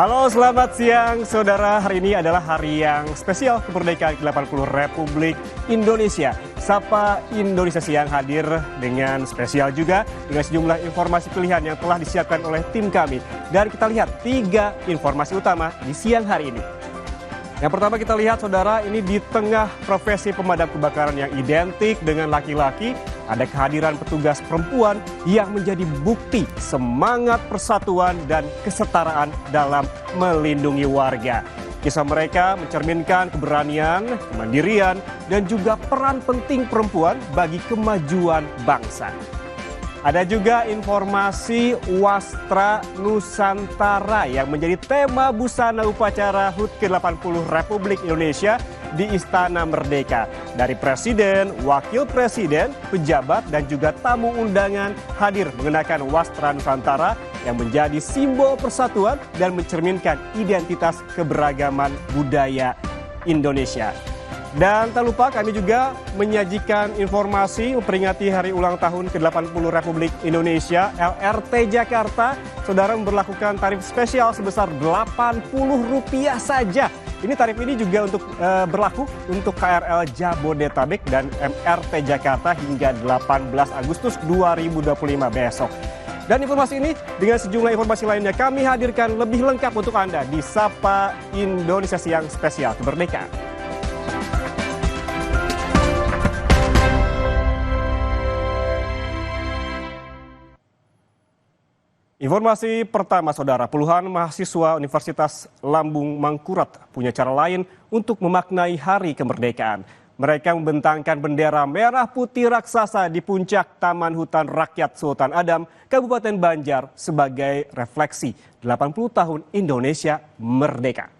Halo, selamat siang saudara. Hari ini adalah hari yang spesial kemerdekaan ke-80 Republik Indonesia. Sapa Indonesia Siang hadir dengan spesial juga dengan sejumlah informasi pilihan yang telah disiapkan oleh tim kami. Dan kita lihat 3 informasi utama di siang hari ini. Yang pertama kita lihat saudara, ini di tengah profesi pemadam kebakaran yang identik dengan laki-laki, ada kehadiran petugas perempuan yang menjadi bukti semangat persatuan dan kesetaraan dalam melindungi warga. Kisah mereka mencerminkan keberanian, kemandirian, dan juga peran penting perempuan bagi kemajuan bangsa. Ada juga informasi Wastra Nusantara yang menjadi tema busana upacara HUT ke-80 Republik Indonesia di Istana Merdeka. Dari Presiden, Wakil Presiden, pejabat, dan juga tamu undangan hadir mengenakan Wastra Nusantara yang menjadi simbol persatuan dan mencerminkan identitas keberagaman budaya Indonesia. Dan tak lupa kami juga menyajikan informasi memperingati hari ulang tahun ke-80 Republik Indonesia. LRT Jakarta, saudara, memberlakukan tarif spesial sebesar Rp80 saja. Ini tarif ini juga untuk berlaku untuk KRL Jabodetabek dan MRT Jakarta hingga 18 Agustus 2025 besok. Dan informasi ini dengan sejumlah informasi lainnya kami hadirkan lebih lengkap untuk Anda di Sapa Indonesia Siang Spesial Kemerdekaan. Informasi pertama saudara, puluhan mahasiswa Universitas Lambung Mangkurat punya cara lain untuk memaknai hari kemerdekaan. Mereka membentangkan bendera merah putih raksasa di puncak Taman Hutan Rakyat Sultan Adam, Kabupaten Banjar sebagai refleksi 80 tahun Indonesia merdeka.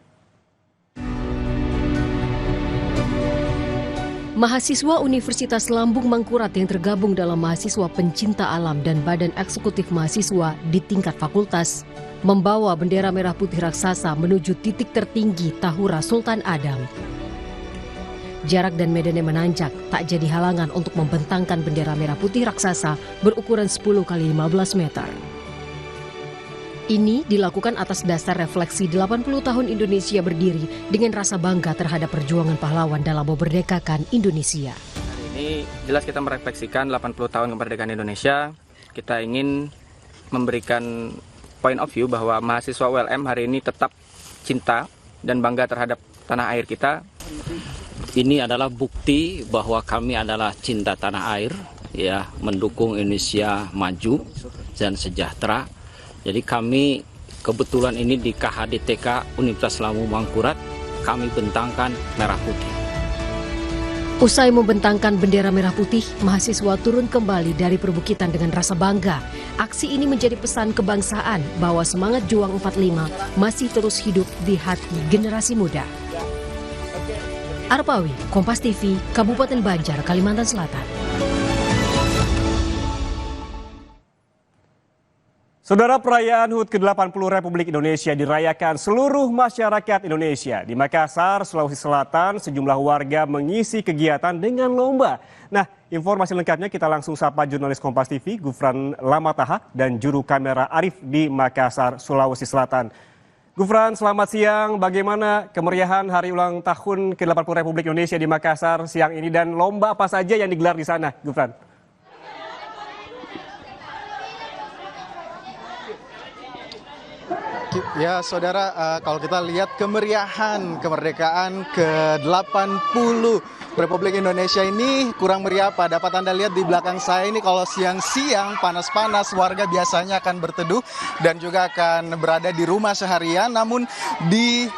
Mahasiswa Universitas Lambung Mangkurat yang tergabung dalam mahasiswa pencinta alam dan badan eksekutif mahasiswa di tingkat fakultas membawa bendera merah putih raksasa menuju titik tertinggi Tahura Sultan Adam. Jarak dan medannya menanjak tak jadi halangan untuk membentangkan bendera merah putih raksasa berukuran 10 x 15 meter. Ini dilakukan atas dasar refleksi 80 tahun Indonesia berdiri dengan rasa bangga terhadap perjuangan pahlawan dalam memerdekakan Indonesia. Hari ini jelas kita merefleksikan 80 tahun kemerdekaan Indonesia. Kita ingin memberikan point of view bahwa mahasiswa ULM hari ini tetap cinta dan bangga terhadap tanah air kita. Ini adalah bukti bahwa kami adalah cinta tanah air, ya, mendukung Indonesia maju dan sejahtera. Jadi kami kebetulan ini di KHDTK Universitas Lambung Mangkurat, kami bentangkan merah putih. Usai membentangkan bendera merah putih, mahasiswa turun kembali dari perbukitan dengan rasa bangga. Aksi ini menjadi pesan kebangsaan bahwa semangat juang 45 masih terus hidup di hati generasi muda. Arpawi, Kompas TV, Kabupaten Banjar, Kalimantan Selatan. Saudara, perayaan HUT ke-80 Republik Indonesia dirayakan seluruh masyarakat Indonesia. Di Makassar, Sulawesi Selatan, sejumlah warga mengisi kegiatan dengan lomba. Nah, informasi lengkapnya kita langsung sapa jurnalis Kompas TV, Gufran Lamataha, dan juru kamera Arif di Makassar, Sulawesi Selatan. Gufran, selamat siang. Bagaimana kemeriahan hari ulang tahun ke-80 Republik Indonesia di Makassar siang ini dan lomba apa saja yang digelar di sana, Gufran? Ya saudara, kalau kita lihat kemeriahan kemerdekaan ke-80 Republik Indonesia ini kurang meriah apa? Dapat Anda lihat di belakang saya ini, kalau siang-siang panas-panas warga biasanya akan berteduh dan juga akan berada di rumah seharian. Namun di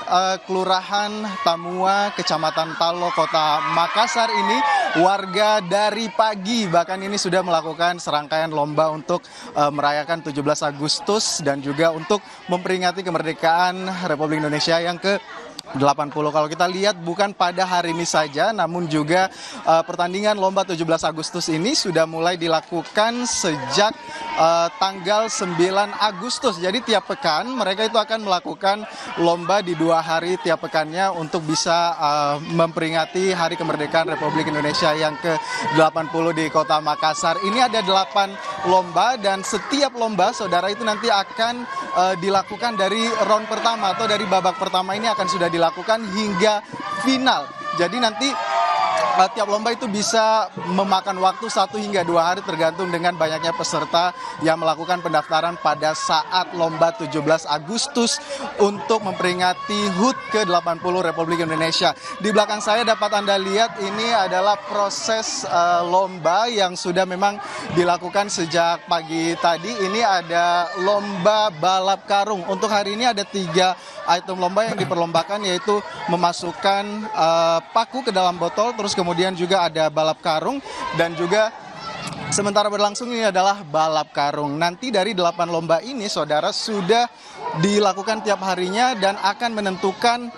Kelurahan Tamua, Kecamatan Talo, Kota Makassar ini warga dari pagi bahkan ini sudah melakukan serangkaian lomba untuk merayakan 17 Agustus dan juga untuk memperingati kemerdekaan Republik Indonesia yang ke-80. Kalau kita lihat bukan pada hari ini saja, namun juga pertandingan lomba 17 Agustus ini sudah mulai dilakukan sejak tanggal 9 Agustus. Jadi tiap pekan mereka itu akan melakukan lomba di 2 hari tiap pekannya untuk bisa memperingati hari kemerdekaan Republik Indonesia yang ke-80 di Kota Makassar. Ini ada 8 lomba, dan setiap lomba saudara itu nanti akan dilakukan dari round pertama atau dari babak pertama ini akan sudah dilakukan hingga final. Jadi nanti tiap lomba itu bisa memakan waktu 1 hingga 2 hari tergantung dengan banyaknya peserta yang melakukan pendaftaran pada saat lomba 17 Agustus untuk memperingati HUT ke-80 Republik Indonesia. Di belakang saya dapat Anda lihat ini adalah proses lomba yang sudah memang dilakukan sejak pagi tadi. Ini ada lomba balap karung. Untuk hari ini ada 3 item lomba yang diperlombakan, yaitu memasukkan paku ke dalam botol, terus kemudian juga ada balap karung, dan juga sementara berlangsung ini adalah balap karung. Nanti dari 8 lomba ini saudara sudah dilakukan tiap harinya dan akan menentukan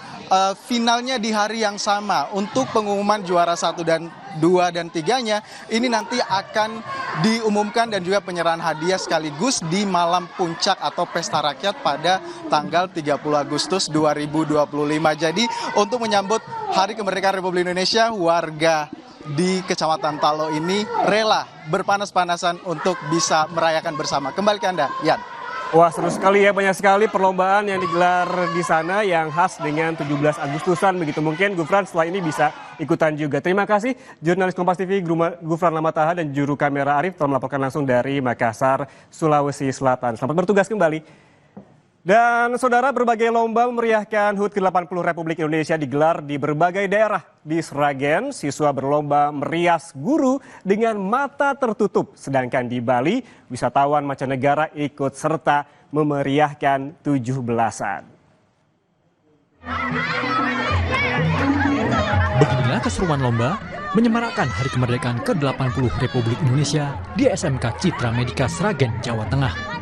finalnya di hari yang sama. Untuk pengumuman juara 1 dan 2 dan 3-nya ini nanti akan diumumkan, dan juga penyerahan hadiah sekaligus di malam puncak atau pesta rakyat pada tanggal 30 Agustus 2025. Jadi untuk menyambut Hari Kemerdekaan Republik Indonesia, warga di Kecamatan Talo ini rela berpanas-panasan untuk bisa merayakan bersama. Kembali ke Anda, Yan. Wah, seru sekali ya, banyak sekali perlombaan yang digelar di sana yang khas dengan 17 Agustusan begitu. Mungkin Gufran setelah ini bisa ikutan juga. Terima kasih jurnalis Kompas TV Gufran Lamataha dan juru kamera Arif telah melaporkan langsung dari Makassar, Sulawesi Selatan. Selamat bertugas kembali. Dan saudara, berbagai lomba memeriahkan HUT ke-80 Republik Indonesia digelar di berbagai daerah. Di Sragen, siswa berlomba merias guru dengan mata tertutup. Sedangkan di Bali, wisatawan mancanegara ikut serta memeriahkan 17-an. Beginilah keseruan lomba menyemarakkan Hari Kemerdekaan ke-80 Republik Indonesia di SMK Citra Medika Sragen, Jawa Tengah.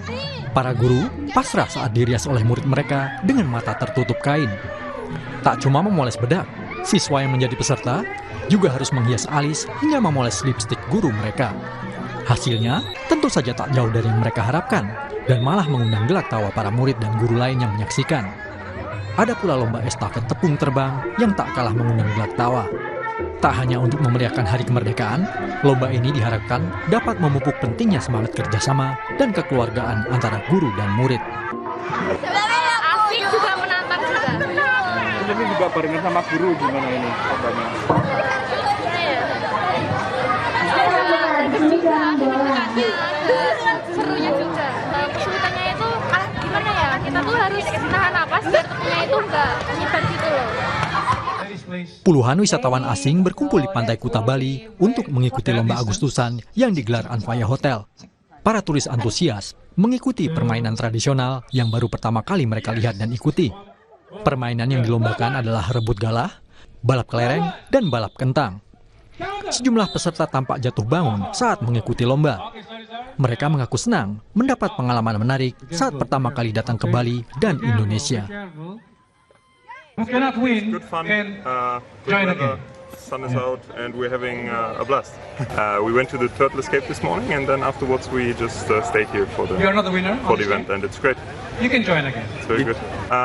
Para guru pasrah saat dirias oleh murid mereka dengan mata tertutup kain. Tak cuma memoles bedak, siswa yang menjadi peserta juga harus menghias alis hingga memoles lipstik guru mereka. Hasilnya tentu saja tak jauh dari yang mereka harapkan, dan malah mengundang gelak tawa para murid dan guru lain yang menyaksikan. Ada pula lomba estafet tepung terbang yang tak kalah mengundang gelak tawa. Tak hanya untuk memeriahkan Hari Kemerdekaan, lomba ini diharapkan dapat memupuk pentingnya semangat kerjasama dan kekeluargaan antara guru dan murid. Asik juga, menantang juga. Ini juga barengan sama guru, gimana ini lombanya? Serunya juga. Kesulitannya itu gimana ya? Kita tuh harus tahan napas biar tepungnya itu nggak nyebar gitu loh. Puluhan wisatawan asing berkumpul di pantai Kuta Bali untuk mengikuti lomba Agustusan yang digelar Anfaya Hotel. Para turis antusias mengikuti permainan tradisional yang baru pertama kali mereka lihat dan ikuti. Permainan yang dilombakan adalah rebut galah, balap kelereng, dan balap kentang. Sejumlah peserta tampak jatuh bangun saat mengikuti lomba. Mereka mengaku senang mendapat pengalaman menarik saat pertama kali datang ke Bali dan Indonesia. Who cannot win good fun. can Good join weather, again. sun is out, and we're having a blast. We went to the Turtle Escape this morning, and then afterwards we just stayed here for the You are not the winner. for the event, and it's great. You can join again. It's very good.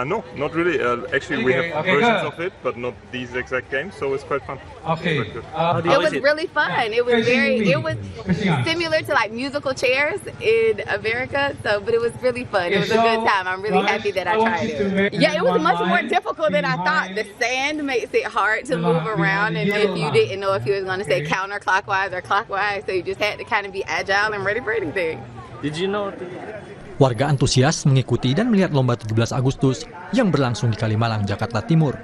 No, not really. Actually, we have Okay, versions good. of it, but not these exact games, so it's quite fun. Okay. Quite good. It was really fun. It was Facing it was me. similar to like musical chairs in America. But it was really fun. It was a good time. I'm really happy that I tried it. Yeah, it was much more difficult than I thought. The sand makes it hard to move around, and if you didn't know if you was going to say counterclockwise or clockwise, so you just had to kind of be agile and ready for anything. Did you know? Warga antusias mengikuti dan melihat lomba 17 Agustus yang berlangsung di Kalimalang, Jakarta Timur.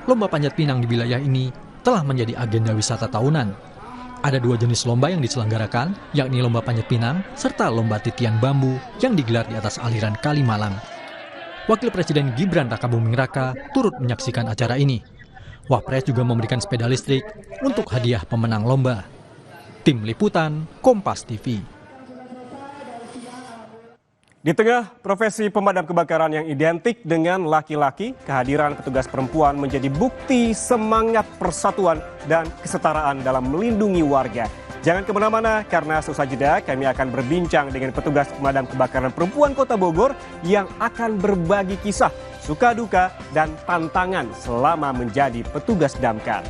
Lomba panjat pinang di wilayah ini telah menjadi agenda wisata tahunan. Ada 2 jenis lomba yang diselenggarakan, yakni lomba panjat pinang serta lomba titian bambu yang digelar di atas aliran Kalimalang. Wakil Presiden Gibran Rakabuming Raka turut menyaksikan acara ini. Wapres juga memberikan sepeda listrik untuk hadiah pemenang lomba. Tim Liputan, Kompas TV. Di tengah profesi pemadam kebakaran yang identik dengan laki-laki, kehadiran petugas perempuan menjadi bukti semangat persatuan dan kesetaraan dalam melindungi warga. Jangan kemana-mana karena seusai jeda kami akan berbincang dengan petugas pemadam kebakaran perempuan Kota Bogor yang akan berbagi kisah, suka duka, dan tantangan selama menjadi petugas damkar.